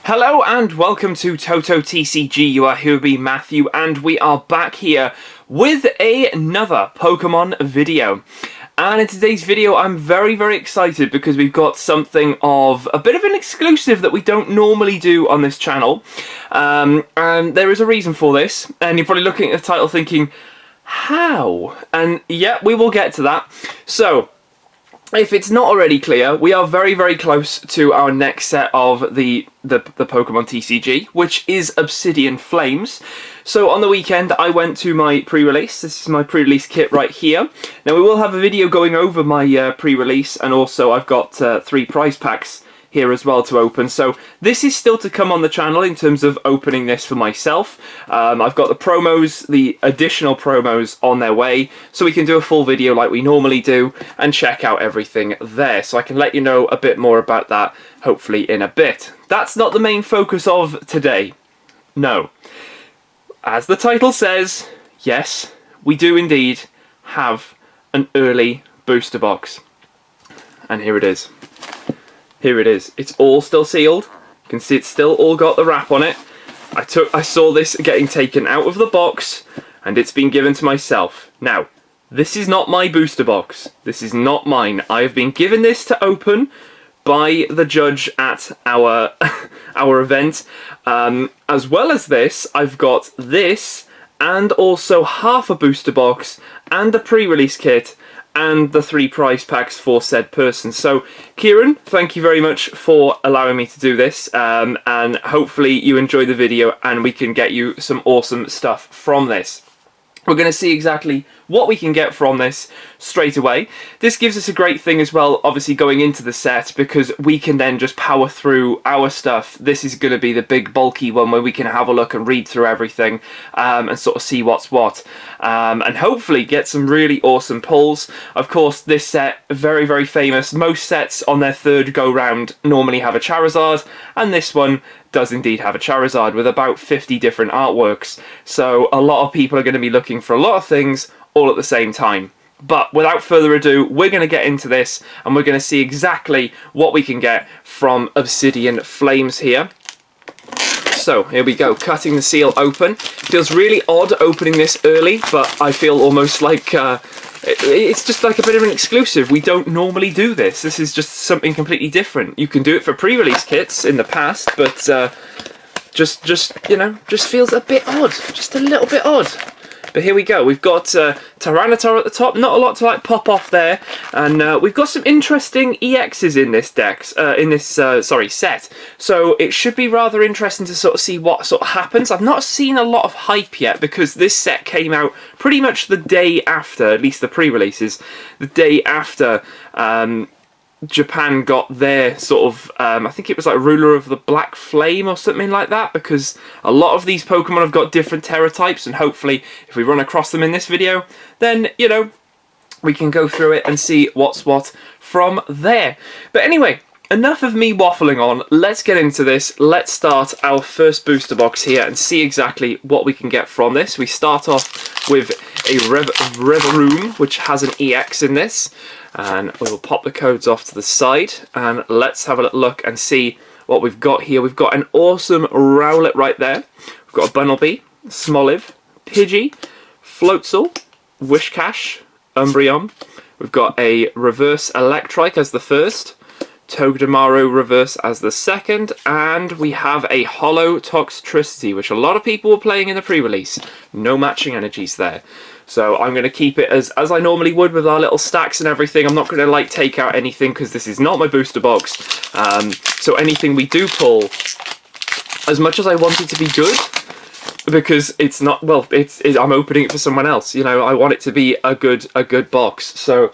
Hello and welcome to TotoTCG. You are here with me, Matthew, and we are back here with another Pokemon video. And in today's video, I'm very excited because we've got something of a bit of an exclusive that we don't normally do on this channel. And there is a reason for this, and you're probably looking at the title thinking, how? And yeah, we will get to that. So, if it's not already clear, we are very close to our next set of the Pokemon TCG, which is Obsidian Flames. So on the weekend, I went to my pre-release. This is my pre-release kit right here. Now we will have a video going over my pre-release, and also I've got 3 prize packs here as well to open. So this is still to come on the channel in terms of opening this for myself. I've got the promos, the additional promos on their way, so we can do a full video like we normally do and check out everything there. So I can let you know a bit more about that hopefully in a bit. That's not the main focus of today. No. As the title says, yes, we do indeed have an early booster box. And here it is. Here it is. It's all still sealed. You can see it's still all got the wrap on it. I saw this getting taken out of the box, and it's been given to myself. Now, this is not my booster box. This is not mine. I have been given this to open by the judge at our our event. As well as this, I've got this, and also half a booster box, and a pre-release kit, and the 3 prize packs for said person. So, Kieran, thank you very much for allowing me to do this, and hopefully you enjoy the video and we can get you some awesome stuff from this. We're going to see exactly what we can get from this straight away. This gives us a great thing as well, obviously going into the set, because we can then just power through our stuff. This is going to be the big bulky one where we can have a look and read through everything and sort of see what's what, and hopefully get some really awesome pulls. Of course, this set, very famous. Most sets on their 3rd go round normally have a Charizard, and this one does indeed have a Charizard with about 50 different artworks. So a lot of people are going to be looking for a lot of things all at the same time. But without further ado, we're going to get into this and we're going to see exactly what we can get from Obsidian Flames here. So here we go, cutting the seal open. Feels really odd opening this early, but I feel almost like it's just like a bit of an exclusive. We don't normally do this. This is just something completely different. You can do it for pre-release kits in the past, but just you know, just feels a bit odd, just a little bit odd. But here we go. We've got Tyranitar at the top. Not a lot to like pop off there, and we've got some interesting EXs in this set. So it should be rather interesting to sort of see what sort of happens. I've not seen a lot of hype yet because this set came out pretty much the day after, at least the pre-releases, the day after Japan got their sort of, I think it was like Ruler of the Black Flame or something like that, because a lot of these Pokemon have got different Tera types, and hopefully if we run across them in this video, then, you know, we can go through it and see what's what from there. But anyway, enough of me waffling on. Let's get into this. Let's start our first booster box here and see exactly what we can get from this. We start off with a Revavroom, which has an EX in this. And we will pop the codes off to the side, and let's have a little look and see what we've got here. We've got an awesome Rowlet right there. We've got a Bunnelby, Smoliv, Pidgey, Floatzel, Wishcash, Umbreon. We've got a reverse Electrike as the first, Togedemaru reverse as the second, and we have a Holo Toxtricity, which a lot of people were playing in the pre-release. No matching energies there. So I'm going to keep it as I normally would with our little stacks and everything. I'm not going to like take out anything because this is not my booster box. So anything we do pull, as much as I want it to be good, because it's not, well, I'm opening it for someone else. You know, I want it to be a good box. So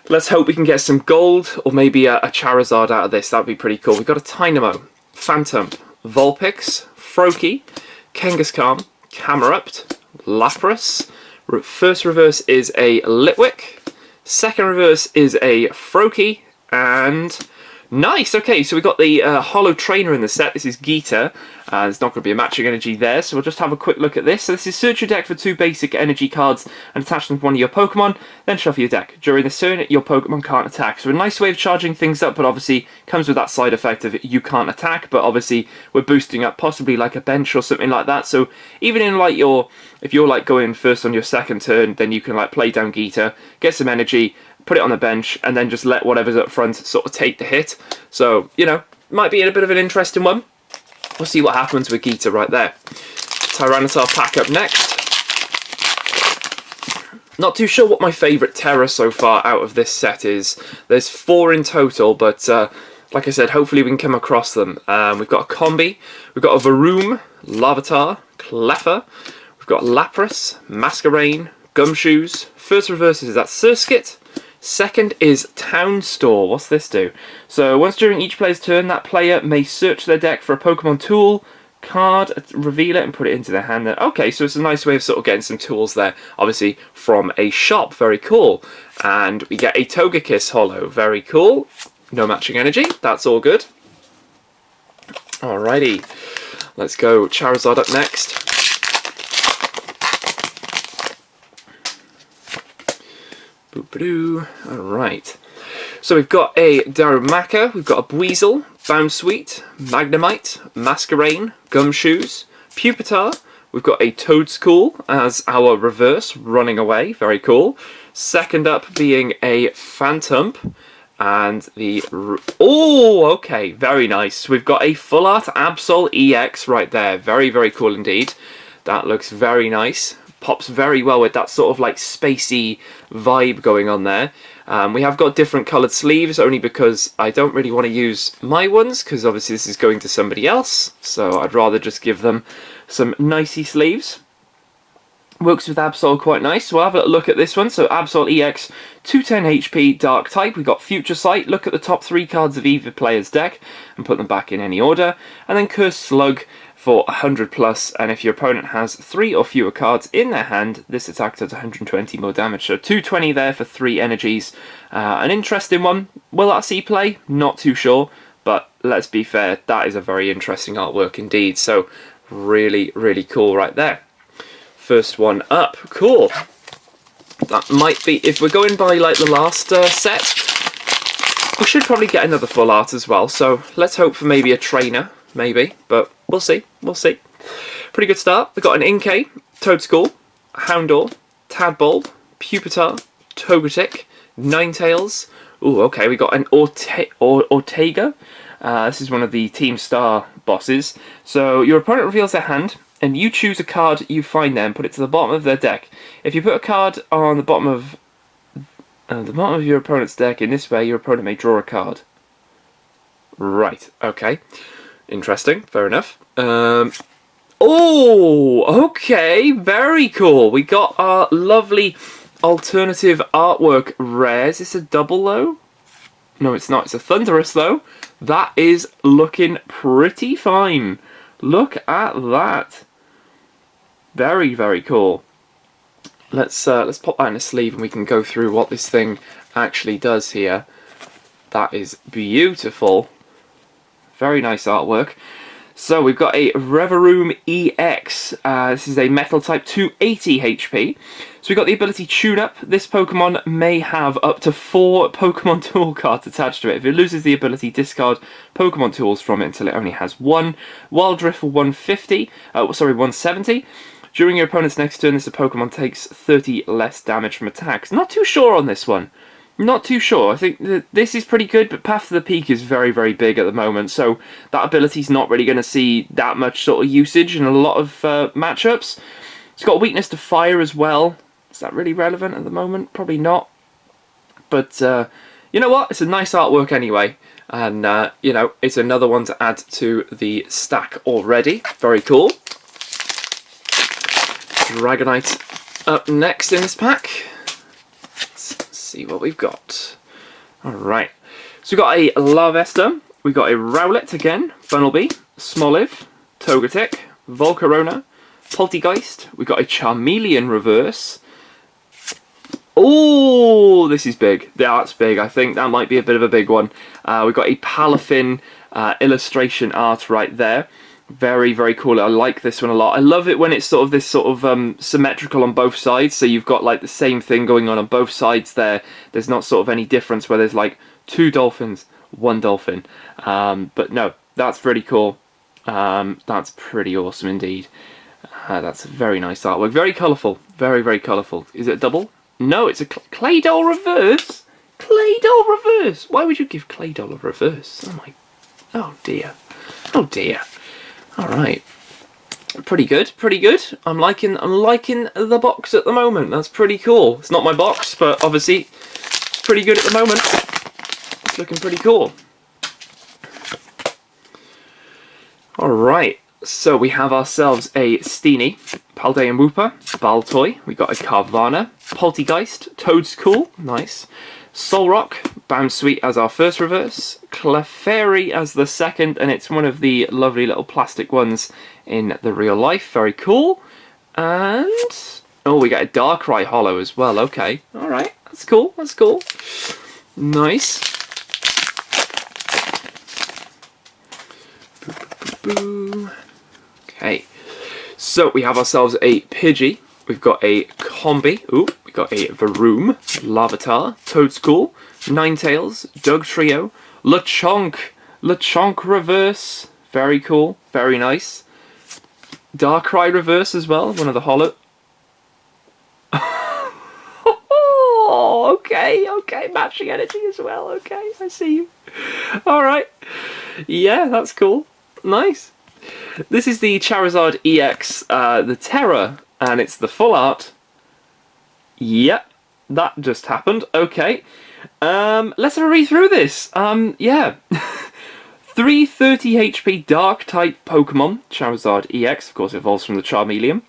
let's hope we can get some gold or maybe a Charizard out of this. That'd be pretty cool. We've got a Tynamo, Phantom, Vulpix, Froakie, Kangaskhan, Camerupt, Lapras. First reverse is a Litwick, second reverse is a Froakie, and Nice, okay, so we've got the Holo Trainer in the set. This is Geeta. There's not going to be a matching energy there, so we'll just have a quick look at this. So this is search your deck for 2 basic energy cards and attach them to one of your Pokemon, then shuffle your deck. During this turn, your Pokemon can't attack. So a nice way of charging things up, but obviously comes with that side effect of you can't attack, but obviously we're boosting up possibly like a bench or something like that. So even in like if you're like going first on your second turn, then you can like play down Geeta, get some energy, put it on the bench, and then just let whatever's up front sort of take the hit. So, you know, might be a bit of an interesting one. We'll see what happens with Geeta right there. Tyranitar pack up next. Not too sure what my favourite Tera so far out of this set is. There's 4 in total, but like I said, hopefully we can come across them. We've got a Combi, we've got a Vespiquen, Larvitar, Cleffa, we've got Lapras, Masquerain, Gumshoes. First reverse is that Surskit. Second is Town Store. What's this do? So once during each player's turn, that player may search their deck for a Pokemon tool, card, reveal it, and put it into their hand. Okay, so it's a nice way of sort of getting some tools there, obviously from a shop. Very cool. And we get a Togekiss Holo. Very cool. No matching energy. That's all good. Alrighty. Let's go Charizard up next. Alright, so we've got a Darumaka, we've got a Buizel, Bounsweet, Magnemite, Masquerain, Gumshoes, Pupitar, we've got a Toedscool as our reverse, running away, very cool. Second up being a Phantump, and the... Oh, okay, very nice. We've got a Full Art Absol EX right there, very, very cool indeed. That looks very nice. Pops very well with that sort of like spacey vibe going on there. We have got different coloured sleeves only because I don't really want to use my ones because obviously this is going to somebody else, so I'd rather just give them some nicey sleeves. Works with Absol quite nice, so we'll have a look at this one. So Absol EX, 210 HP, Dark type. We've got Future Sight, look at the top 3 cards of either player's deck and put them back in any order. And then Cursed Slug for 100 plus, and if your opponent has 3 or fewer cards in their hand, this attack does 120 more damage. So 220 there for 3 energies. An interesting one. Will that see play? Not too sure, but let's be fair, that is a very interesting artwork indeed. So really, really cool right there. First one up. Cool. That might be, if we're going by like the last set, we should probably get another full art as well. So let's hope for maybe a trainer, maybe, but we'll see. We'll see. Pretty good start. We've got an Inkay, Toedscool, Houndour, Tadbulb, Pupitar, Togetic, Ninetales. Ooh, okay, we got an Ortega. This is one of the Team Star bosses. So your opponent reveals their hand, and you choose a card you find there and put it to the bottom of their deck. If you put a card on the bottom of your opponent's deck in this way, your opponent may draw a card. Right, okay. Interesting, fair enough. Oh, okay, very cool. We got our lovely alternative artwork rare. Is this a double though? No, it's not. It's a Thundurus though. That is looking pretty fine. Look at that. Very, very cool. Let's pop that in a sleeve and we can go through what this thing actually does here. That is beautiful. Very nice artwork. So we've got a Revavroom EX. This is a metal type, 280 HP. So we've got the ability Tune Up. This Pokemon may have up to 4 Pokemon tool cards attached to it. If it loses the ability, discard Pokemon tools from it until it only has 1. Wild Drift for 170. During your opponent's next turn, this Pokemon takes 30 less damage from attacks. Not too sure on this one. Not too sure. I think that this is pretty good, but Path to the Peak is very, very big at the moment, so that ability's not really going to see that much sort of usage in a lot of matchups. It's got a weakness to fire as well. Is that really relevant at the moment? Probably not. But you know what? It's a nice artwork anyway, and you know, it's another one to add to the stack already. Very cool. Dragonite up next in this pack. See what we've got. Alright, so we've got a Larvesta, we've got a Rowlet again, Bunnelby, Smoliv, Togetic, Volcarona, Poltegeist, we've got a Charmeleon reverse, Oh, this is big. That's big. I think that might be a bit of a big one. We've got a Palafin illustration art right there. Very, very cool. I like this one a lot. I love it when it's sort of this sort of symmetrical on both sides. So you've got like the same thing going on both sides there. There's not sort of any difference where there's like 2 dolphins, 1 dolphin. But no, that's pretty cool. That's pretty awesome indeed. That's a very nice artwork. Very colourful. Very, very colourful. Is it a double? No, it's a Claydol reverse. Claydol reverse. Why would you give Claydol a reverse? Oh my. Oh dear. Oh dear. All right. Pretty good. Pretty good. I'm liking the box at the moment. That's pretty cool. It's not my box, but obviously it's pretty good at the moment. It's looking pretty cool. All right. So we have ourselves a Steenie, Paldean Wooper, Baltoy, we got a Carvana, Poltegeist, Toadstool, nice, Solrock, Bounsweet as our first reverse, Clefairy as the second, and it's one of the lovely little plastic ones in the real life, very cool, and, oh, we got a Darkrai Holo as well, okay, alright, that's cool, nice. Boo. Okay, so we have ourselves a Pidgey, we've got a Combi, ooh, we got a Varoom, Larvitar, Toadstool, Ninetales, Dugtrio, Lechonk reverse, very cool, very nice. Darkrai reverse as well, one of the holo. Oh, okay, matching energy as well, okay, I see you. Alright, yeah, that's cool, nice. This is the Charizard EX, the Tera, and it's the full art. Yep, that just happened. Okay, let's have a read through this. Yeah. 330 HP Dark-type Pokemon, Charizard EX, of course evolves from the Charmeleon.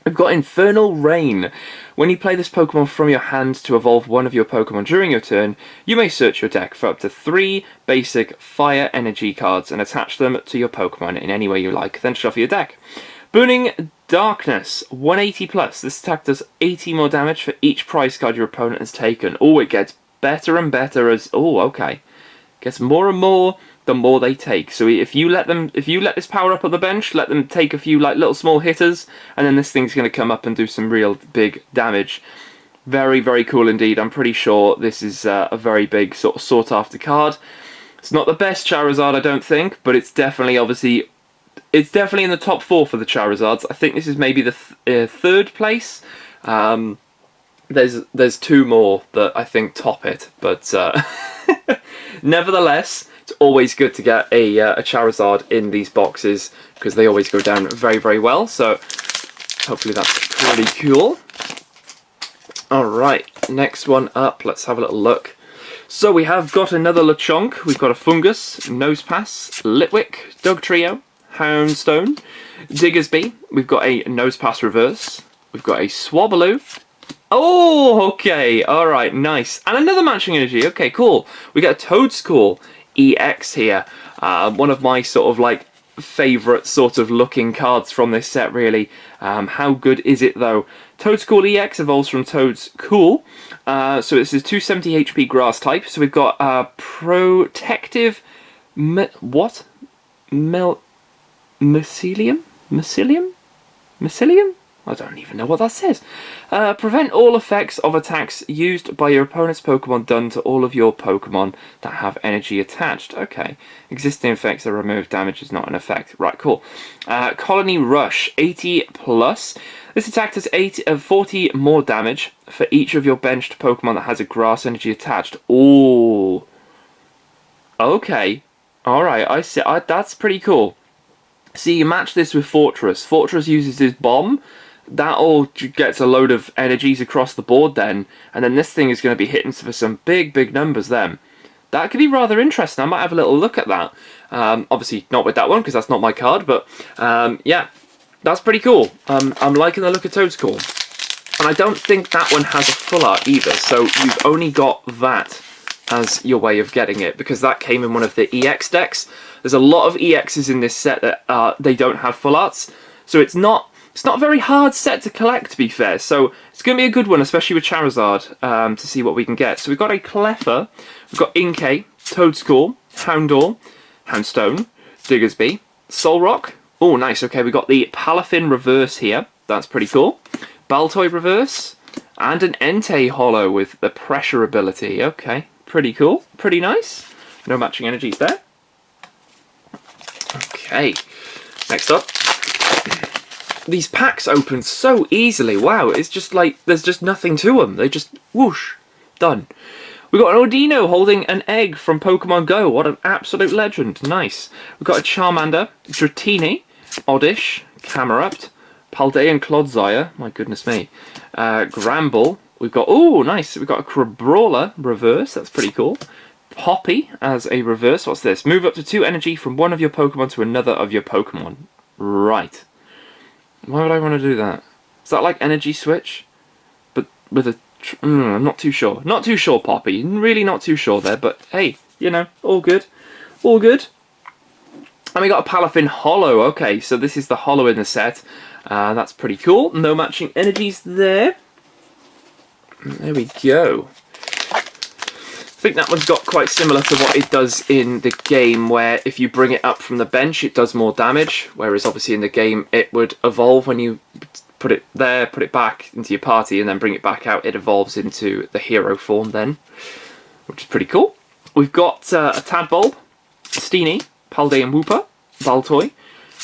We've got Infernal Rain. When you play this Pokemon from your hand to evolve one of your Pokemon during your turn, you may search your deck for up to 3 basic Fire Energy cards and attach them to your Pokemon in any way you like, then shuffle your deck. Burning Darkness, 180 plus. This attack does 80 more damage for each prize card your opponent has taken. Oh, it gets better and better as... Oh, okay. Gets more and more the more they take. So if you let this power up on the bench, let them take a few like little small hitters, and then this thing's going to come up and do some real big damage. Very, very cool indeed. I'm pretty sure this is a very big sort of sought after card. It's not the best Charizard, I don't think, but it's definitely it's definitely in the top 4 for the Charizards. I think this is maybe the third place. There's 2 more that I think top it, but nevertheless, it's always good to get a Charizard in these boxes because they always go down very, very well. So hopefully that's pretty cool. Alright, next one up, let's have a little look. So we have got another Lechonk, we've got a Fungus, Nosepass, Litwick, Dugtrio, Houndstone, Diggersby, we've got a Nosepass reverse, we've got a Swablu. Oh, okay, alright, nice. And another matching energy, okay, cool. We got a Toadstool EX here. One of my sort of like favourite sort of looking cards from this set, really. How good is it though? Toadstool EX evolves from Toadstool. So this is 270 HP grass type. So we've got protective what? Mycelium? I don't even know what that says. Prevent all effects of attacks used by your opponent's Pokemon done to all of your Pokemon that have energy attached. Okay. Existing effects are removed. Damage is not an effect. Right, cool. Colony Rush, 80 plus. This attack does 40 more damage for each of your benched Pokemon that has a grass energy attached. Ooh. Okay. Alright, I see. That's pretty cool. See, you match this with Fortress. Fortress uses his bomb. That all gets a load of energies across the board then. And then this thing is going to be hitting for some big, big numbers then. That could be rather interesting. I might have a little look at that. Obviously, not with that one, because that's not my card. But, yeah, that's pretty cool. I'm liking the look of Toadstool. And I don't think that one has a full art either. So you've only got that as your way of getting it, because that came in one of the EX decks. There's a lot of EXs in this set that they don't have full arts. So it's not It's not a very hard set to collect, to be fair, so it's going to be a good one, especially with Charizard, to see what we can get. So we've got a Cleffa, we've got Inkay, Toedscool, Houndour, Houndstone, Diggersby, Solrock. Oh, nice, okay, we've got the Palafin reverse here. That's pretty cool. Baltoy reverse, and an Entei holo with the pressure ability. Okay, pretty cool, pretty nice. No matching energies there. Okay, next up. These packs open so easily. Wow, it's just like there's just nothing to them. They just whoosh, done. We've got an Audino holding an egg from Pokemon Go. What an absolute legend. Nice. We've got a Charmander, Dratini, Oddish, Camerupt, Paldean Clodsire. My goodness me. Gramble. We've got, oh, nice. We've got a Crabrawler reverse. That's pretty cool. Poppy as a reverse. What's this? Move up to 2 energy from one of your Pokemon to another of your Pokemon. Right. Why would I want to do that? Is that like Energy Switch? But with a... I'm not too sure. Not too sure, Poppy. Really not too sure there, but hey, you know, all good. All good. And we got a Palafin holo. Okay, so this is the holo in the set. That's pretty cool. No matching energies there. There we go. I think that one's got quite similar to what it does in the game, where if you bring it up from the bench it does more damage, whereas obviously in the game it would evolve when you put it there, put it back into your party and then bring it back out. It evolves into the hero form then, which is pretty cool. We've got a Tadbulb, Steenie, Paldean Wooper, Baltoy,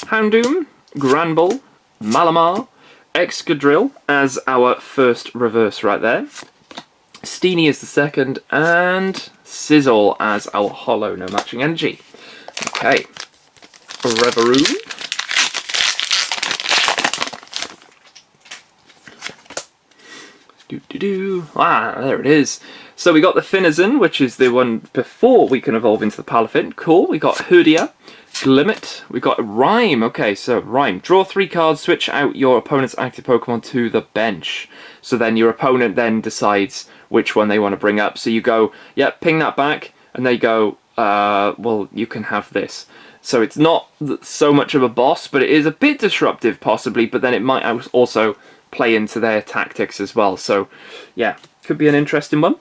Houndoom, Granbull, Malamar, Excadrill as our first reverse right there. Steenie is the second, and Sizzle as our holo, no matching energy. Okay. Revavroom. Ah, there it is. So we got the Finizen, which is the one before we can evolve into the Palafin. Cool. We got Herdia, Glimmet. We got Rhyme. Okay, so Rhyme. Draw 3 cards, switch out your opponent's active Pokemon to the bench. So then your opponent then decides which one they want to bring up. So you go, yep, ping that back, and they go, well, you can have this. So it's not so much of a boss, but it is a bit disruptive possibly, but then it might also play into their tactics as well. So yeah, could be an interesting one.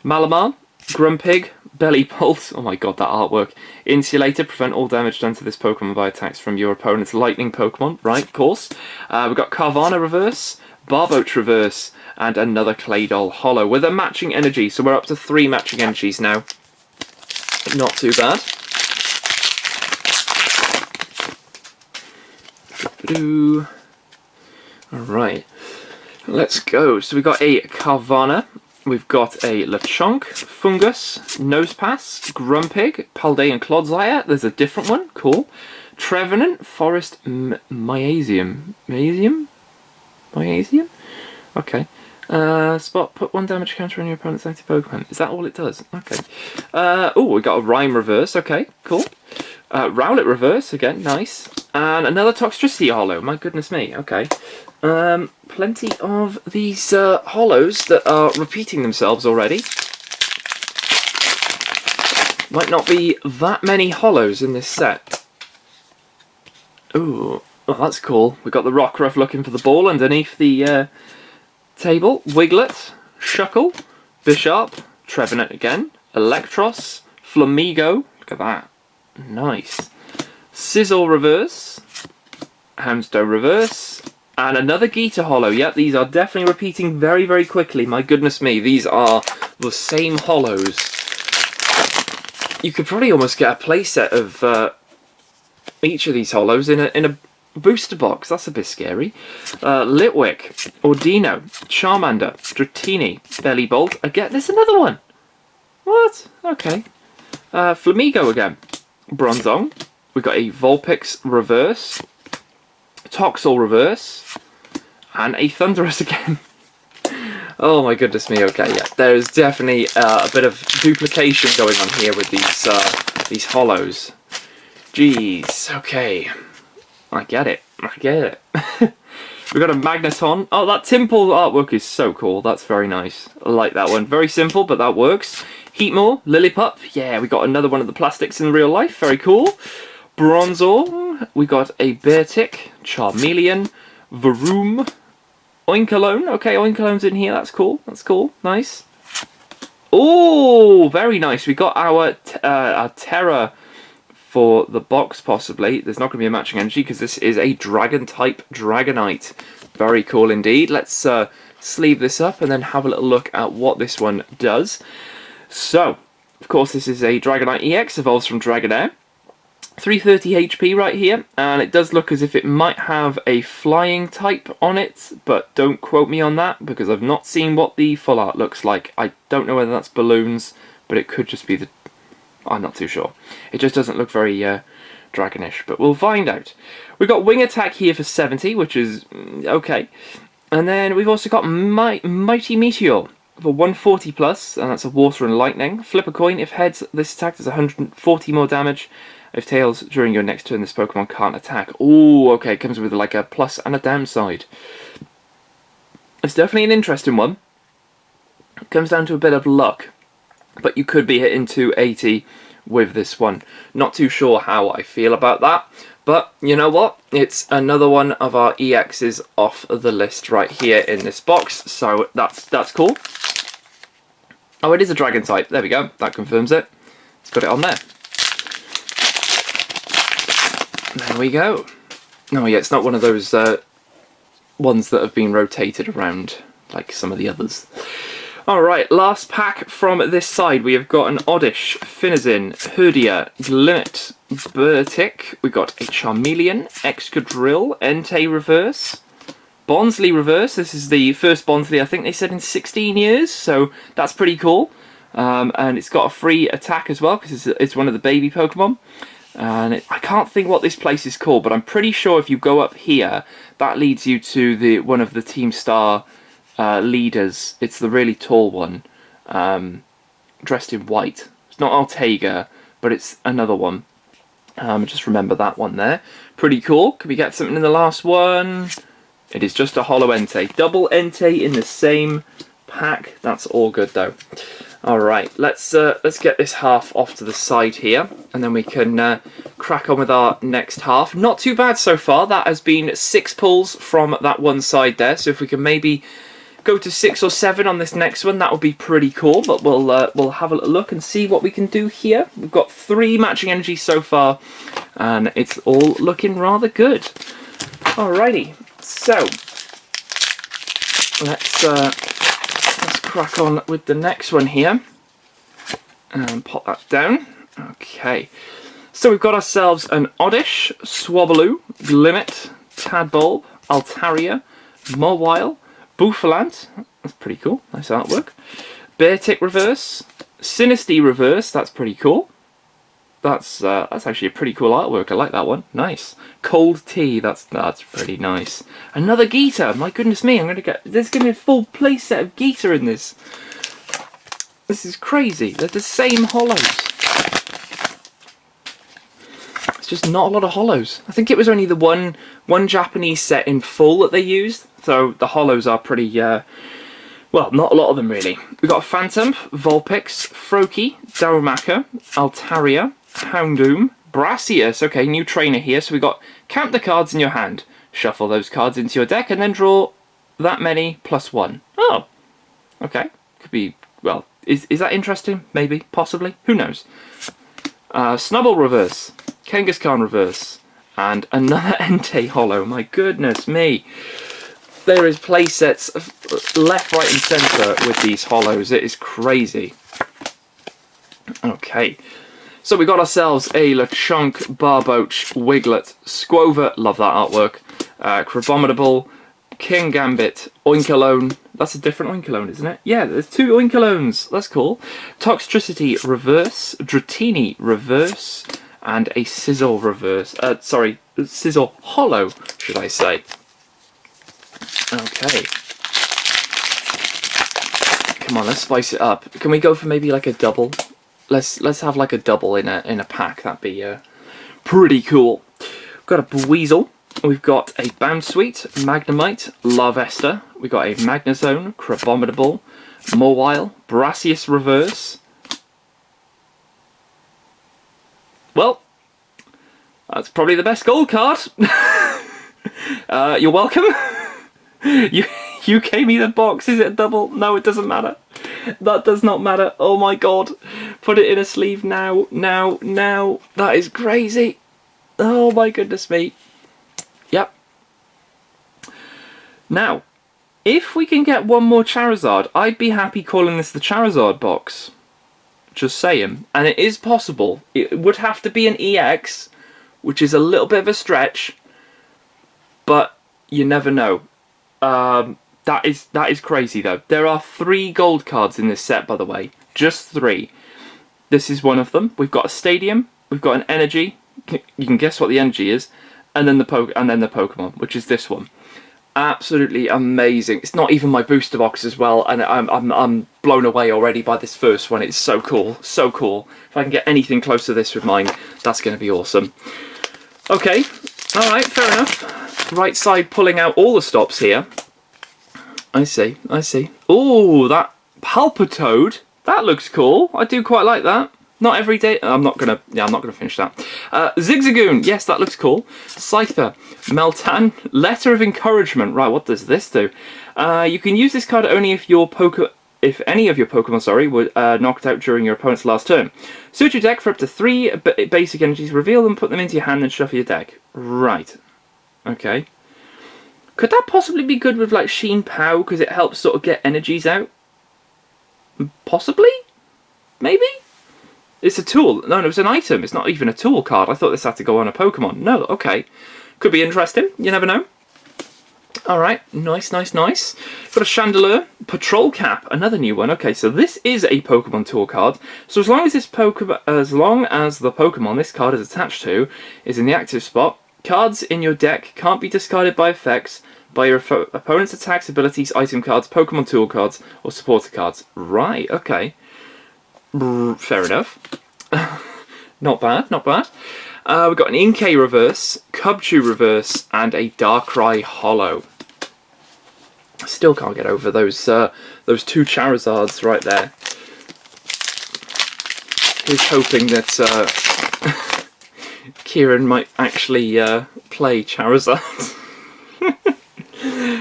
Malamar, Grumpig, Bellybolt, oh my god, that artwork. Insulator, prevent all damage done to this Pokemon by attacks from your opponent's lightning Pokemon, right, of course. We've got Carvana reverse, Barboach reverse, and another Claydol holo with a matching energy. So we're up to 3 matching energies now. Not too bad. Alright, let's go. So we've got a Carvana, we've got a Lechonk, Fungus, Nosepass, Grumpig, Paldean Clodsire, there's a different one, cool. Trevenant, Forest Miasium. Miasium? Okay. Spot, put 1 damage counter on your opponent's active Pokemon. Is that all it does? Okay. Oh, we got a Rhyme reverse. Okay, cool. Rowlet reverse, again, nice. And another Toxtricity holo. My goodness me, okay. Plenty of these holos that are repeating themselves already. Might not be that many holos in this set. Ooh, oh, that's cool. We've got the Rockruff looking for the ball underneath the table. Wiglet, Shuckle, Bisharp, Trevenant again, Electros, Flamigo, look at that, nice. Sizzle reverse, Houndstone reverse, and another Geeta holo. Yep, these are definitely repeating very, very quickly. My goodness me, these are the same holos. You could probably almost get a playset of each of these holos in a booster box. That's a bit scary. Litwick, Audino, Charmander, Dratini, Bellybolt. Again, there's another one. What? Okay. Flamigo again. Bronzong. We've got a Vulpix reverse, Toxel reverse, and a Thundurus again. Oh my goodness me, okay, yeah. There's definitely a bit of duplication going on here with these holos. Jeez, okay. I get it. We've got a Magneton. Oh, that Timple artwork is so cool. That's very nice. I like that one. Very simple, but that works. Heatmore, Lillipup. Yeah, we got another one of the plastics in real life. Very cool. Bronzor. We got a Beartic, Charmeleon, Revavroom, Oinkologne. Okay, Oinkolone's in here. That's cool. That's cool. Nice. Oh, very nice. We got our Tera for the box, possibly. There's not going to be a matching energy because this is a Dragon-type Dragonite. Very cool indeed. Let's sleeve this up and then have a little look at what this one does. So, of course, this is a Dragonite EX, evolves from Dragonair. 330 HP right here, and it does look as if it might have a flying type on it, but don't quote me on that because I've not seen what the full art looks like. I don't know whether that's balloons, but it could just be the... I'm not too sure. It just doesn't look very dragonish, but we'll find out. We've got wing attack here for 70, which is okay. And then we've also got Mighty Meteor for 140 plus, and that's a water and lightning. Flip a coin. If heads, this attack does 140 more damage. If tails, during your next turn, this Pokemon can't attack. Ooh, okay, it comes with like a plus and a downside. It's definitely an interesting one. It comes down to a bit of luck, but you could be hitting 280 with this one. Not too sure how I feel about that, but you know what? It's another one of our EXs off the list right here in this box, so that's cool. Oh, it is a Dragon type. There we go. That confirms it. Let's put it on there. There we go. Oh yeah, it's not one of those ones that have been rotated around like some of the others. Alright, last pack from this side. We have got an Oddish, Finazin, Herdia, Glimmet, Burtic. We've got a Charmeleon, Excadrill, Entei Reverse, Bonsly Reverse. This is the first Bonsly, I think they said, in 16 years, so that's pretty cool. And it's got a free attack as well, because it's one of the baby Pokemon. And I can't think what this place is called, but I'm pretty sure if you go up here, that leads you to one of the Team Star leaders. It's the really tall one, dressed in white. It's not Altega, but it's another one. Just remember that one there. Pretty cool. Can we get something in the last one? It is just a Holo Entei. Double Entei in the same pack. That's all good though. Alright, let's get this half off to the side here, and then we can crack on with our next half. Not too bad so far. That has been 6 pulls from that one side there, so if we can maybe go to 6 or 7 on this next one, that would be pretty cool, but we'll have a little look and see what we can do here. We've got 3 matching energies so far, and it's all looking rather good. Alrighty, so let's crack on with the next one here and pop that down. Okay, so we've got ourselves an Oddish, Swablu, Glimmet, Tadbulb, Altaria, Mawile, Bouffalant, that's pretty cool, nice artwork, Beartic Reverse, Sinistea Reverse, that's pretty cool. That's actually a pretty cool artwork, I like that one, nice. Cold Tea, that's pretty nice. Another Geeta, my goodness me, there's going to be a full playset of Geeta in this. This is crazy, they're the same holos. It's just not a lot of holos. I think it was only the one Japanese set in full that they used, so the holos are pretty, well, not a lot of them really. We've got Phantom, Vulpix, Froakie, Darumaka, Altaria, Houndoom, Brassius. Okay, new trainer here, so we've got count the cards in your hand, shuffle those cards into your deck, and then draw that many plus 1. Oh, okay. Could be, well, is that interesting? Maybe, possibly, who knows? Snubble Reverse, Kangaskhan Reverse, and another Entei Holo. My goodness me. There is playsets left, right and centre with these holos. It is crazy. Okay. So we got ourselves a Lechonk, Barboach, Wiglet, Squover, love that artwork, Crabominable, King Gambit, Oinkologne. That's a different Oinkologne, isn't it? Yeah, there's 2 Oinkolones. That's cool. Toxtricity Reverse, Dratini Reverse, and a Sizzle Reverse. Sorry, Sizzle Holo, should I say. Okay. Come on, let's spice it up. Can we go for maybe like a double? Let's have like a double in a pack. That'd be pretty cool. We've got a Buizel. We've got a Bounsweet, Magnemite, Larvesta. We've got a Magnezone, Crabominable, Mawile, Brassius Reverse. Well, that's probably the best gold card. You're welcome. You gave me the box. Is it a double? No, it doesn't matter. That does not matter. Oh my god. Put it in a sleeve now. Now. That is crazy. Oh my goodness me. Yep. Now, if we can get one more Charizard, I'd be happy calling this the Charizard box. Just saying. And it is possible. It would have to be an EX, which is a little bit of a stretch, but you never know. That is crazy though. There are 3 gold cards in this set, by the way. Just 3. This is one of them. We've got a Stadium. We've got an Energy. You can guess what the Energy is, and then the Pokemon, which is this one. Absolutely amazing. It's not even my booster box as well, and I'm blown away already by this first one. It's so cool, so cool. If I can get anything close to this with mine, that's going to be awesome. Okay, all right, fair enough. Right side pulling out all the stops here. I see. Oh, that Palpitoad. That looks cool. I do quite like that. Not every day. I'm not gonna finish that. Zigzagoon. Yes, that looks cool. Scyther. Meltan. Letter of Encouragement. Right, what does this do? You can use this card only if any of your Pokemon, were knocked out during your opponent's last turn. Search your deck for up to 3 basic energies. Reveal them, put them into your hand, and shuffle your deck. Right. Okay. Could that possibly be good with like Sheen Pow because it helps sort of get energies out? Possibly? Maybe? It's a tool. No, it's an item. It's not even a tool card. I thought this had to go on a Pokemon. No, okay. Could be interesting. You never know. Alright, nice. Got a Chandelure. Patrol Cap, another new one. Okay, so this is a Pokemon tool card. So as long as the Pokemon this card is attached to is in the active spot, cards in your deck can't be discarded by effects by your opponent's attacks, abilities, item cards, Pokemon tool cards, or supporter cards. Right, okay. Fair enough. Not bad. We've got an Inkay reverse, Cubchoo reverse, and a Darkrai holo. Still can't get over those 2 Charizards right there. Here's hoping that Kieran might actually play Charizard.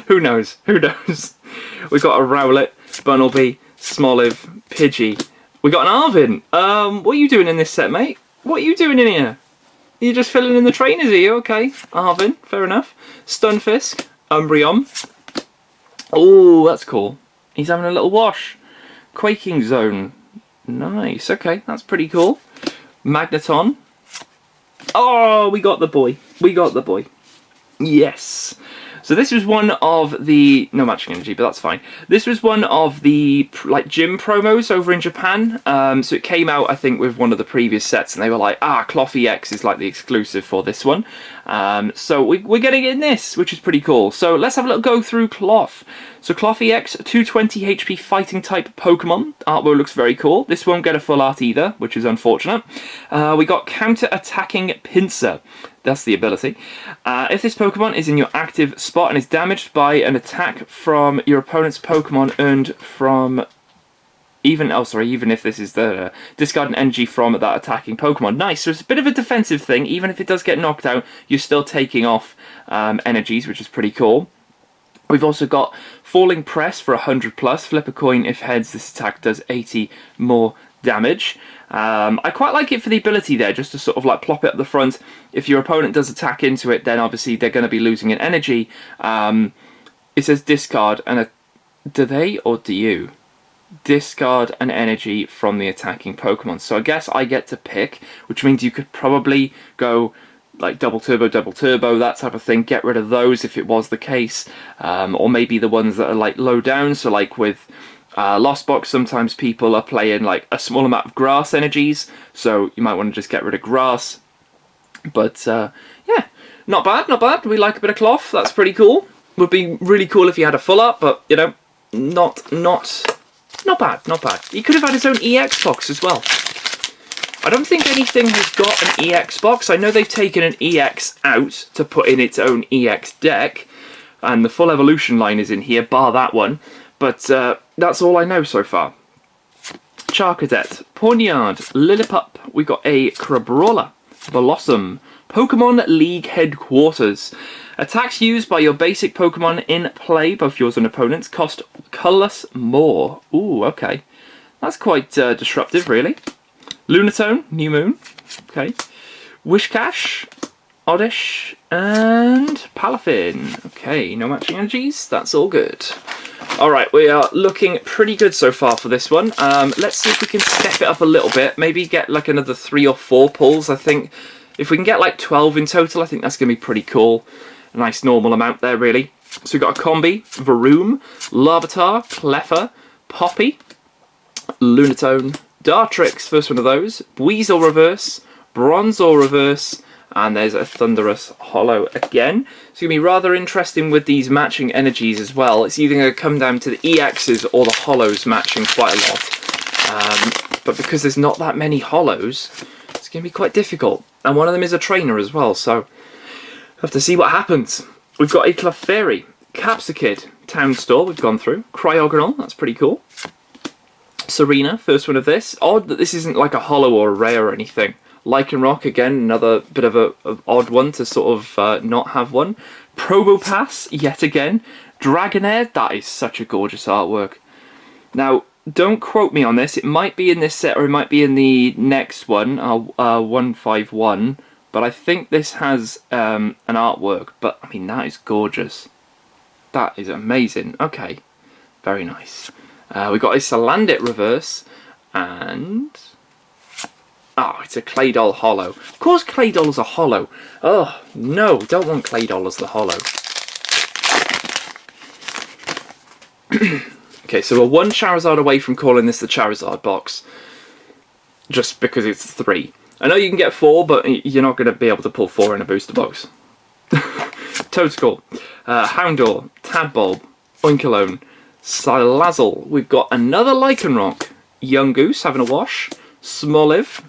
Who knows? We've got a Rowlet, Bunnelby, Smoliv, Pidgey. We got an Arvin. What are you doing in this set, mate? What are you doing in here? You're just filling in the trainers, are you? Okay. Arvin, fair enough. Stunfisk, Umbreon. Oh, that's cool. He's having a little wash. Quaking Zone. Nice. Okay, that's pretty cool. Magneton. Oh, we got the boy. Yes. So this was one of the... No matching energy, but that's fine. This was one of the gym promos over in Japan. So it came out, I think, with one of the previous sets, and they were like, Cloth EX is like the exclusive for this one. So we're getting it in this, which is pretty cool. So let's have a little go through Cloth. So Cloth EX, 220 HP fighting type Pokemon. Artwork looks very cool. This won't get a full art either, which is unfortunate. We got counter attacking Pinsir. That's the ability. If this Pokemon is in your active spot and is damaged by an attack from your opponent's Pokemon earned from... Even if this is the discard an energy from that attacking Pokemon. Nice, so it's a bit of a defensive thing. Even if it does get knocked out, you're still taking off energies, which is pretty cool. We've also got Falling Press for 100 plus. Flip a coin. If heads, this attack does 80 more damage. I quite like it for the ability there, just to sort of like plop it up the front. If your opponent does attack into it, then obviously they're going to be losing an energy. It says discard, and do they or do you? Discard an energy from the attacking Pokemon. So I guess I get to pick, which means you could probably go like double turbo, that type of thing. Get rid of those if it was the case. Or maybe the ones that are like low down, so like with Lost Box, sometimes people are playing like a small amount of grass energies, so you might want to just get rid of grass. But yeah, not bad. We like a bit of Cloth. That's pretty cool. Would be really cool if he had a full up, but you know, not bad. He could have had his own EX box as well. I don't think anything has got an EX box. I know they've taken an EX out to put in its own EX deck, and the full evolution line is in here, bar that one. But that's all I know so far. Charcadet, Pawniard, Lillipup. We got a Crabrawler, Blossom, Pokemon League Headquarters. Attacks used by your basic Pokemon in play, both yours and opponents, cost colorless more. Ooh, okay. That's quite disruptive, really. Lunatone, New Moon. Okay. Wishcash, Oddish, and Palafin. Okay, no matching energies. That's all good. Alright, we are looking pretty good so far for this one. Let's see if we can step it up a little bit. Maybe get like another 3 or 4 pulls. I think if we can get like 12 in total, I think that's going to be pretty cool. A nice normal amount there, really. So we've got a Combi, Varoom, Larvitar, Cleffa, Poppy, Lunatone, Dartrix, first one of those, Weasel Reverse, Bronzor Reverse, and there's a Thunderous Hollow again. It's going to be rather interesting with these matching energies as well. It's either going to come down to the EXs or the Hollows matching quite a lot. But because there's not that many Hollows, it's going to be quite difficult. And one of them is a trainer as well, so have to see what happens. We've got a Clefairy, Capsakid, Townstall, we've gone through, Cryogonal, that's pretty cool. Serena, first one of this. Odd that this isn't like a holo or a rare or anything. Lycanroc, again, another bit of an odd one to sort of not have one. Probopass, yet again. Dragonair, that is such a gorgeous artwork. Now, don't quote me on this. It might be in this set or it might be in the next one, 151. But I think this has an artwork. But, I mean, that is gorgeous. That is amazing. Okay, very nice. We've got a Salandit Reverse and... oh, it's a Claydol Hollow. Of course Claydol's a Hollow. Oh, no, don't want Claydol as the Hollow. Okay, so we're one Charizard away from calling this the Charizard box. Just because it's 3. I know you can get 4, but you're not going to be able to pull 4 in a booster box. Toadstool, Houndour, Tadbulb, Oinkologne, Salazzle. We've got another Lycanroc. Young Goose having a wash. Smoliv.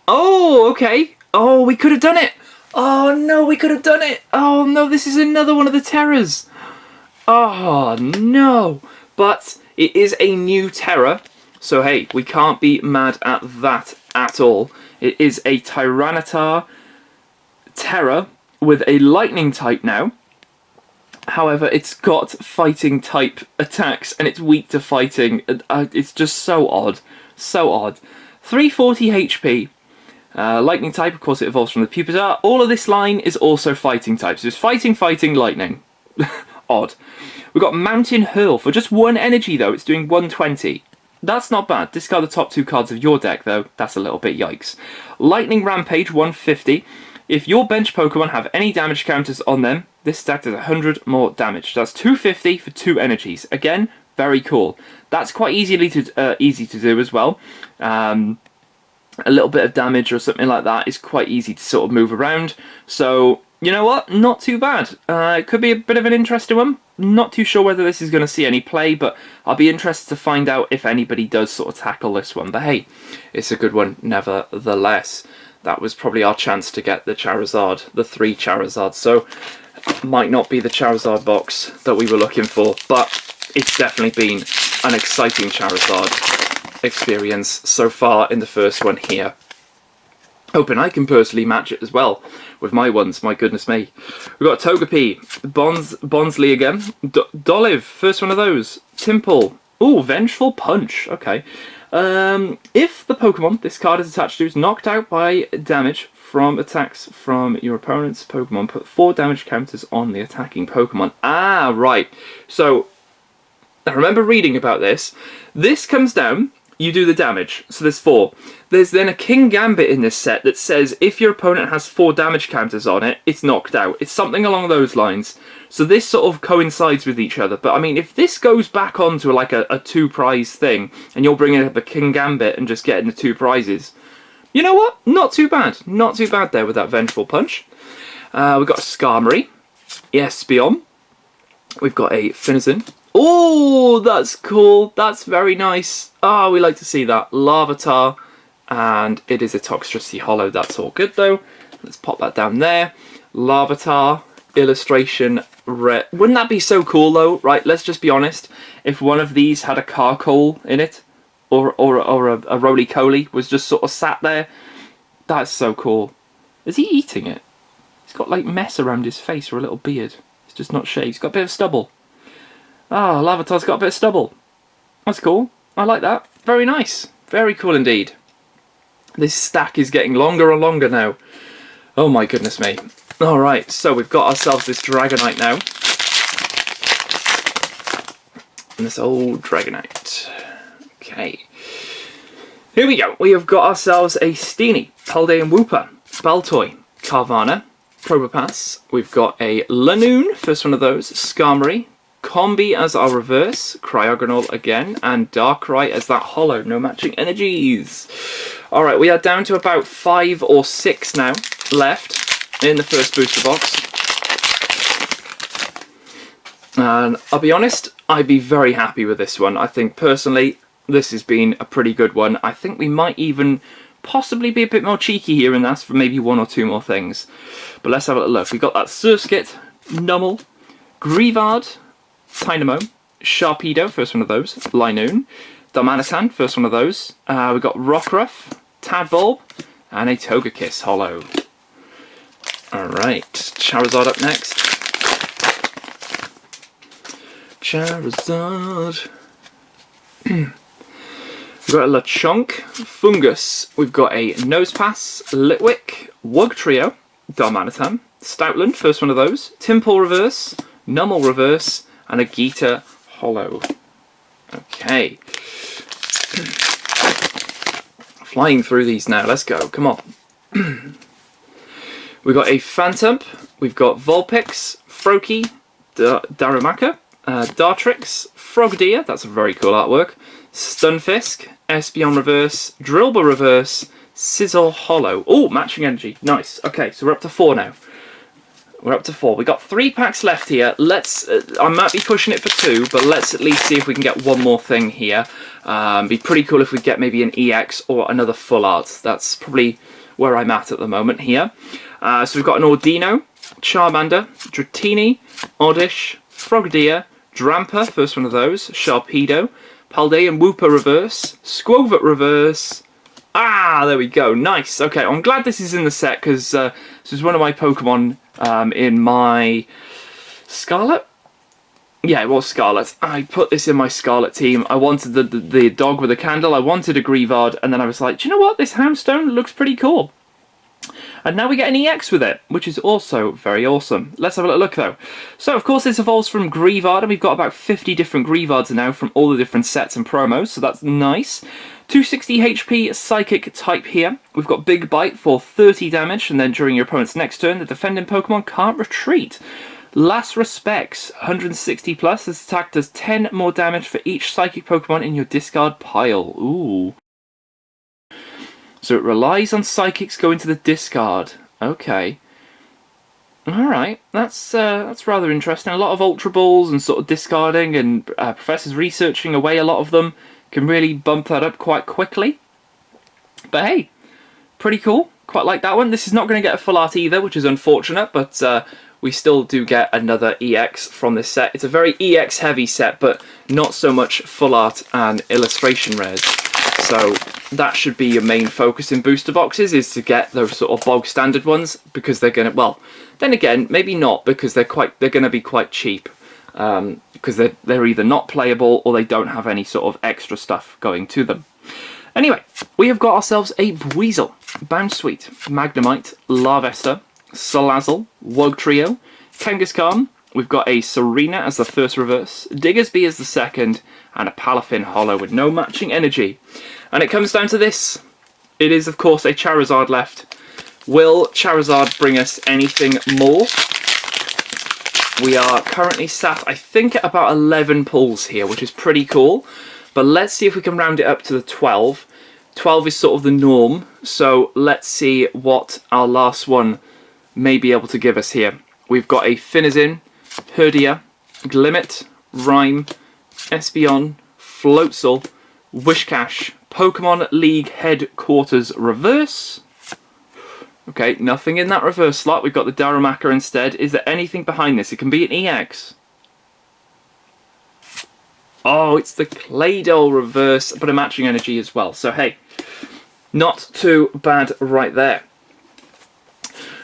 Oh, okay. Oh, we could have done it. Oh, no, we could have done it. Oh, no, this is another one of the Teras. Oh, no. But it is a new Tera. So, hey, we can't be mad at that at all. It is a Tyranitar Tera with a lightning type now. However, it's got fighting type attacks and it's weak to fighting. It's just so odd. So odd. 340 HP. Lightning type, of course it evolves from the Pupitar. All of this line is also fighting types. So it's fighting, fighting, lightning. Odd. We've got Mountain Hurl. For just 1 energy though, it's doing 120. That's not bad. Discard the top 2 cards of your deck though. That's a little bit yikes. Lightning Rampage, 150. If your bench Pokemon have any damage counters on them, this stack does 100 more damage. That's 250 for 2 energies. Again, very cool. That's quite easy to do as well. A little bit of damage or something like that is quite easy to sort of move around. So, you know what? Not too bad. It could be a bit of an interesting one. Not too sure whether this is going to see any play, but I'll be interested to find out if anybody does sort of tackle this one. But hey, it's a good one nevertheless. That was probably our chance to get the Charizard, the 3 Charizards. So, might not be the Charizard box that we were looking for, but it's definitely been an exciting Charizard experience so far in the first one here. Hoping I can personally match it as well with my ones, my goodness me. We've got Togepi, Bonsly again, Dolive, first one of those, Timple, ooh, Vengeful Punch, okay. If the Pokemon this card is attached to is knocked out by damage from attacks from your opponent's Pokemon, put 4 damage counters on the attacking Pokemon. Ah, right. So, I remember reading about this. This comes down, you do the damage, so there's 4. There's then a King Gambit in this set that says if your opponent has 4 damage counters on it, it's knocked out. It's something along those lines. So this sort of coincides with each other. But I mean, if this goes back onto like a 2 prize thing, and you're bringing up a King Gambit and just getting the 2 prizes, you know what? Not too bad. Not too bad there with that Vengeful Punch. We've got a Skarmory, Espeon. We've got a Finizen. Oh, that's cool. That's very nice. Ah, we like to see that. Larvitar. And it is a Toxtricity Hollow. That's all good though. Let's pop that down there. Larvitar. Illustration. Red. Wouldn't that be so cool though? Right, let's just be honest. If one of these had a Carkol in it, or a Roly-Coly was just sort of sat there, that's so cool. Is he eating it? He's got like mess around his face or a little beard. It's just not shaved. He's got a bit of stubble. Ah, Larvitar's got a bit of stubble. That's cool. I like that. Very nice. Very cool indeed. This stack is getting longer and longer now. Oh my goodness me. Alright, so we've got ourselves this Dragonite now. And this old Dragonite. Okay. Here we go. We have got ourselves a Steenie, Paldean Wooper, Baltoy, Carvana, Probopass. We've got a Lanoon, first one of those, Skarmory, Combi as our reverse, Cryogonal again, and Darkrai as that holo. No matching energies. Alright, we are down to about 5 or 6 now left in the first booster box. And I'll be honest, I'd be very happy with this one. I think personally this has been a pretty good one. I think we might even possibly be a bit more cheeky here and ask for maybe 1 or 2 more things. But let's have a look. We've got that Surskit, Nummel, Greavard, Tynamo, Sharpedo, first one of those, Linoon, Darmanitan, first one of those. We've got Rockruff, Tadbulb, and a Togekiss holo. Alright, Charizard up next. Charizard. We've got a Lechonk, Fungus. We've got a Nosepass, Litwick, Wugtrio, Darmanitan, Stoutland, first one of those, Timpole reverse, Nummel reverse, and a Geeta holo. Okay. Flying through these now, let's go, come on. We've got a Phantump, we've got Vulpix, Froakie, Darumaka, Dartrix, Frogdeer, that's a very cool artwork, Stunfisk, Espeon reverse, Drillbur reverse, Sizzle holo. Oh, matching energy, nice. Okay, so we're up to 4 now. We're up to 4. We've got 3 packs left here. Let's, I might be pushing it for 2, but let's at least see if we can get one more thing here. Be pretty cool if we get maybe an EX or another full art. That's probably where I'm at the moment here. So we've got an Ordino, Charmander, Dratini, Oddish, Frogdeer, Drampa, first one of those, Sharpedo, Paldean Wooper reverse, Squovert reverse. Ah, there we go. Nice. Okay, I'm glad this is in the set because this is one of my Pokemon in my Scarlet. Yeah, it was Scarlet. I put this in my Scarlet team. I wanted the dog with a candle. I wanted a Greavard, and then I was like, do you know what? This Houndstone looks pretty cool. And now we get an EX with it, which is also very awesome. Let's have a look though. So of course this evolves from Greavard, and we've got about 50 different Greavards now from all the different sets and promos, so that's nice. 260 HP Psychic type here. We've got Big Bite for 30 damage, and then during your opponent's next turn, the defending Pokemon can't retreat. Last Respects, 160 plus. This attack does 10 more damage for each Psychic Pokemon in your discard pile. Ooh. So it relies on Psychics going to the discard. Okay. Alright, that's rather interesting. A lot of Ultra Balls and sort of discarding, and Professor's researching away a lot of them. Can really bump that up quite quickly. But hey, pretty cool. Quite like that one. This is not going to get a full art either, which is unfortunate, but we still do get another EX from this set. It's a very EX heavy set, but not so much full art and illustration rares. So that should be your main focus in booster boxes, is to get those sort of bog standard ones, because they're going to, well, then again, maybe not, because they're going to be quite cheap. Because they're either not playable or they don't have any sort of extra stuff going to them. Anyway, we have got ourselves a Buizel, Bounsweet, Magnemite, Larvesta, Salazzle, Wugtrio, Kangaskhan. We've got a Serena as the first reverse, Diggersby as the second, and a Palafin holo with no matching energy. And it comes down to this. It is, of course, a Charizard left. Will Charizard bring us anything more? We are currently sat, I think, at about 11 pulls here, which is pretty cool. But let's see if we can round it up to the 12. 12 is sort of the norm, so let's see what our last one may be able to give us here. We've got a Finazin, Herdia, Glimmet, Rhyme, Espeon, Floatzel, Wishcash, Pokemon League Headquarters Reverse. Okay, nothing in that reverse slot. We've got the Darumaka instead. Is there anything behind this? It can be an EX. Oh, it's the Claydol reverse, but a matching energy as well. So, hey, not too bad right there.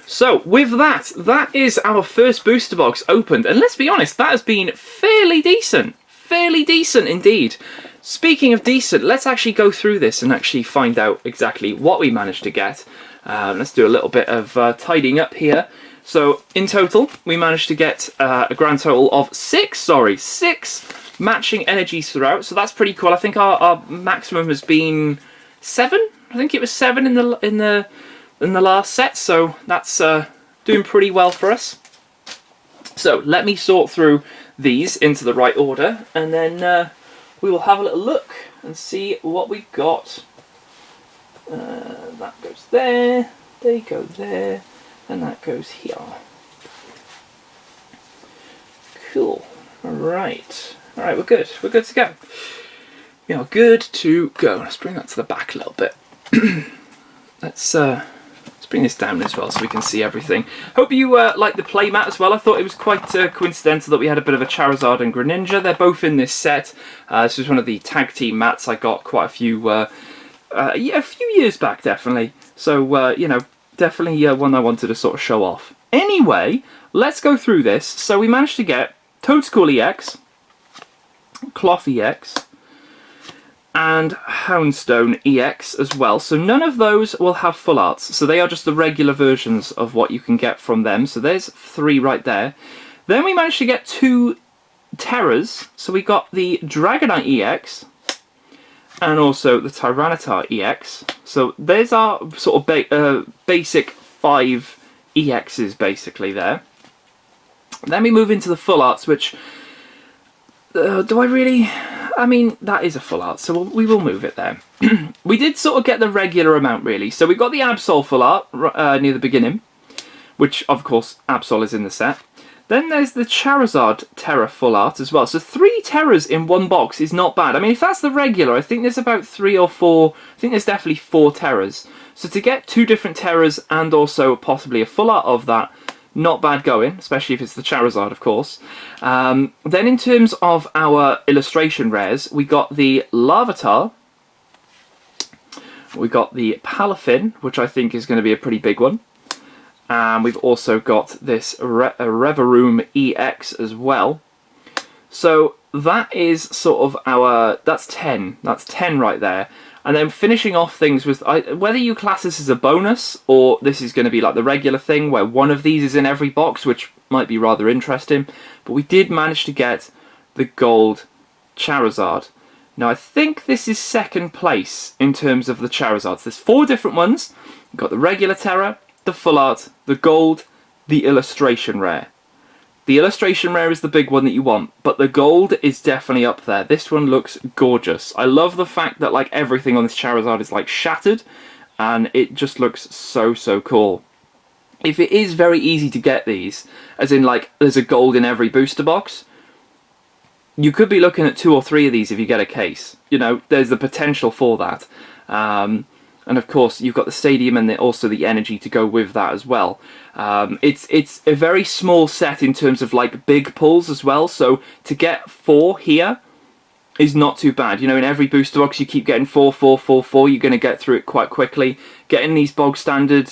So with that, that is our first booster box opened, and let's be honest, that has been fairly decent indeed. Speaking of decent, let's actually go through this and actually find out exactly what we managed to get. Let's do a little bit of tidying up here. So in total, we managed to get a grand total of six matching energies throughout. So that's pretty cool. I think our maximum has been 7. I think it was 7 in the last set. So that's doing pretty well for us. So let me sort through these into the right order, and then we will have a little look and see what we've got. That goes there, they go there, and that goes here. Cool. Alright, we're good to go. We are good to go. Let's bring that to the back a little bit. Let's bring this down as well so we can see everything. Hope you like the playmat as well. I thought it was quite coincidental that we had a bit of a Charizard and Greninja. They're both in this set. This was one of the tag team mats I got quite a few years back, definitely. So, you know, definitely one I wanted to sort of show off. Anyway, let's go through this. So we managed to get Toadstool EX, Cloth EX, and Houndstone EX as well. So none of those will have full arts. So they are just the regular versions of what you can get from them. So there's 3 right there. Then we managed to get 2 Teras. So we got the Dragonite EX and also the Tyranitar EX. So there's our sort of basic 5 EXs basically there. Then we move into the full arts, which do I really... I mean, that is a full art, so we will move it there. We did sort of get the regular amount, really. So we got the Absol full art near the beginning, which, of course, Absol is in the set. Then there's the Charizard Tera full art as well. So 3 Teras in one box is not bad. I mean, if that's the regular, I think there's about 3 or 4... I think there's definitely 4 Teras. So to get 2 different Teras and also possibly a full art of that, not bad going, especially if it's the Charizard, of course. Then in terms of our illustration rares, we got the Larvitar, we got the Palafin, which I think is going to be a pretty big one, and we've also got this Revavroom EX as well. So that is sort of our... That's 10 right there. And then finishing off things with, whether you class this as a bonus or this is going to be like the regular thing where one of these is in every box, which might be rather interesting. But we did manage to get the gold Charizard. Now I think this is second place in terms of the Charizards. There's 4 different ones. We've got the regular Tera, the full art, the gold, the illustration rare. The illustration rare is the big one that you want, but the gold is definitely up there. This one looks gorgeous. I love the fact that like everything on this Charizard is like shattered, and it just looks so cool. If it is very easy to get these, as in like there's a gold in every booster box, you could be looking at 2 or 3 of these if you get a case. You know, there's the potential for that. And of course, you've got the stadium and also the energy to go with that as well. It's a very small set in terms of like big pulls as well. So to get 4 here is not too bad. You know, in every booster box, you keep getting 4, 4, 4, 4. You're going to get through it quite quickly. Getting these bog standard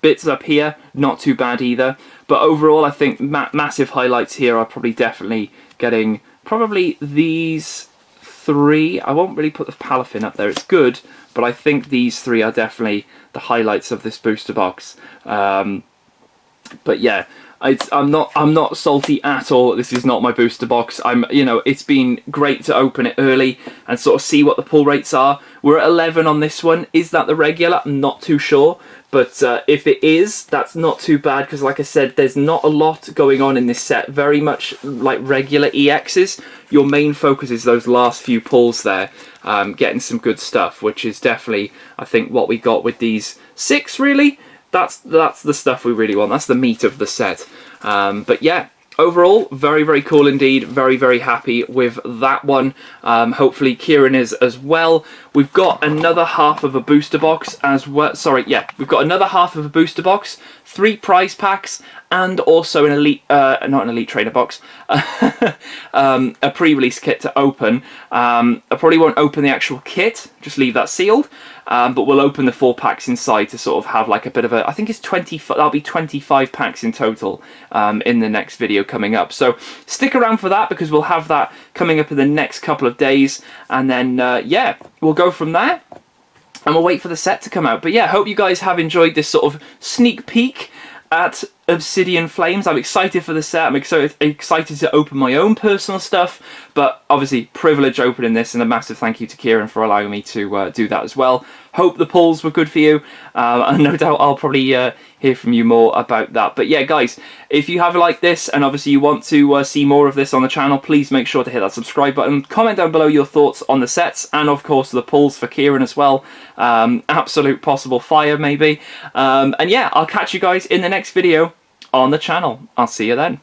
bits up here, not too bad either. But overall, I think massive highlights here are probably definitely getting probably these 3. I won't really put the Palafin up there. It's good. But I think these 3 are definitely the highlights of this booster box. But yeah, I'm not salty at all. This is not my booster box. You know, it's been great to open it early and sort of see what the pull rates are. We're at 11 on this one. Is that the regular? I'm not too sure. But if it is, that's not too bad because, like I said, there's not a lot going on in this set. Very much like regular EXs. Your main focus is those last few pulls there, getting some good stuff, which is definitely, I think, what we got with these 6, really. That's the stuff we really want. That's the meat of the set. But yeah, overall, very cool indeed. Very happy with that one. Hopefully Kieran is as well. We've got another half of a booster box as well. Sorry, yeah, we've got another half of a booster box 3 prize packs, and also an elite, not an elite trainer box, a pre-release kit to open. I probably won't open the actual kit, just leave that sealed, but we'll open the 4 packs inside to sort of have like a bit of a, I think it's 20, that'll be 25 packs in total in the next video coming up. So stick around for that, because we'll have that coming up in the next couple of days, and then yeah, we'll go from there. And we'll wait for the set to come out. But yeah, hope you guys have enjoyed this sort of sneak peek at Obsidian Flames. I'm excited for the set. I'm excited to open my own personal stuff. But obviously, privilege opening this, and a massive thank you to Kieran for allowing me to do that as well. Hope the pulls were good for you. And no doubt I'll probably hear from you more about that. But yeah, guys, if you have liked this, and obviously you want to see more of this on the channel, please make sure to hit that subscribe button. Comment down below your thoughts on the sets, and of course the pulls for Kieran as well. Absolute possible fire, maybe. And yeah, I'll catch you guys in the next video on the channel. I'll see you then.